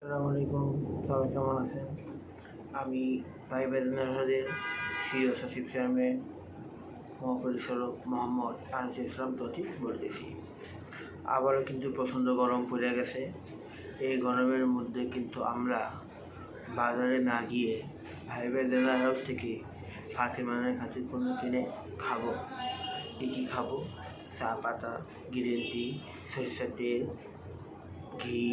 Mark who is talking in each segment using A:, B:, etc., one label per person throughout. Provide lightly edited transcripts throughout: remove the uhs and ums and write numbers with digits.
A: আসসালামু আলাইকুম, সবাই কেমন আছেন? আমি ভাই বেদনাহাদের সিইও সচিব চেয়ারম্যান মহাপরিচালক মোহাম্মদ আনিসুল ইসলাম প্রতীক বলতেছি। আবারও কিন্তু প্রচণ্ড গরম পড়ে গেছে। এই গরমের মধ্যে কিন্তু আমরা বাজারে না গিয়ে ভাই বেদনা হাউস থেকে খাঁটি পণ্য কিনে খাবো। কী খাবো? চা পাতা, গ্রিন টি, সরিষার তেল, ঘি,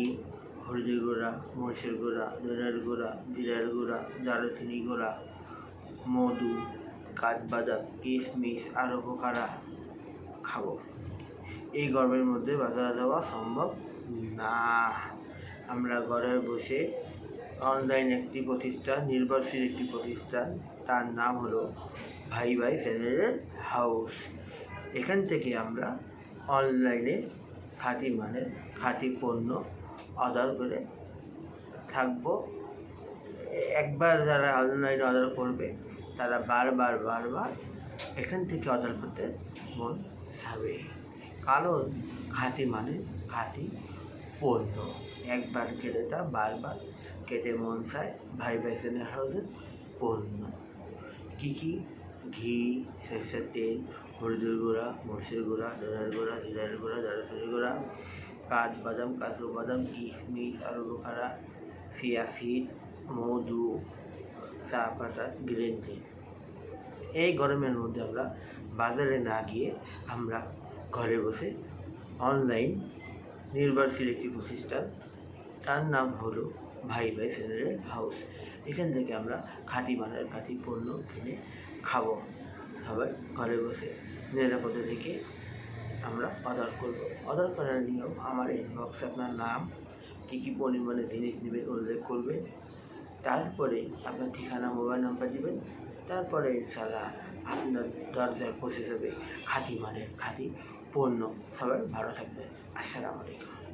A: হলুদের গুঁড়া, মরিচের গুঁড়া, ধনের গুঁড়া, জিরার গুঁড়া, দারুচিনি গুঁড়া, মধু, কাঠবাদাম, কিশমিশ আরও পোকারা খাবো। এই গরমের মধ্যে বাজারে যাওয়া সম্ভব না। আমরা ঘরে বসে অনলাইন একটি প্রতিষ্ঠান, নির্ভরশীল একটি প্রতিষ্ঠান, তার নাম হলো ভাই জেনারেল হাউস। এখান থেকে আমরা অনলাইনে খাঁটি পণ্য অর্ডার করে থাকবো। একবার যারা অনলাইনে অর্ডার করবে তারা বারবার এখান থেকে অর্ডার করতে মন চাবে, কারণ খাঁটি পণ্য একবার খেলে তা বারবার খেতে মন চায়। ভাই জেনারেল হাউসের পণ্য কী? ঘি, সরষের তেল, হলুদের গুঁড়া, মরিচের গুঁড়া, ধনের গুঁড়া, জিরার গুঁড়া, দারুচিনির গুঁড়া, কাঠবাদাম, কাজু বাদাম, কিশমিশ আরও পোকারা, চিয়া সিড, মধু, চা পাতা, গ্রিন টি। এই গরমের মধ্যে আমরা বাজারে না গিয়ে আমরা ঘরে বসে অনলাইন নির্ভরশীল একটি প্রতিষ্ঠান, তার নাম হলো ভাই জেনারেল হাউস। এখান থেকে আমরা খাঁটি পণ্য কিনে খাবো। সবাই ঘরে বসে নিরাপদে থেকে আমরা অর্ডার করব। অর্ডার করার নিয়ম, আমার ইনবক্সে আপনার নাম, কী পরিমাণে জিনিস নেবেন উল্লেখ করবেন, তারপরে আপনার ঠিকানা, মোবাইল নাম্বার দেবেন, তারপরে ইনশাআল্লাহ আপনার দরজায় পৌঁছে যাবে খাঁটি পণ্য। সবাই ভালো থাকবেন। আসসালামু আলাইকুম।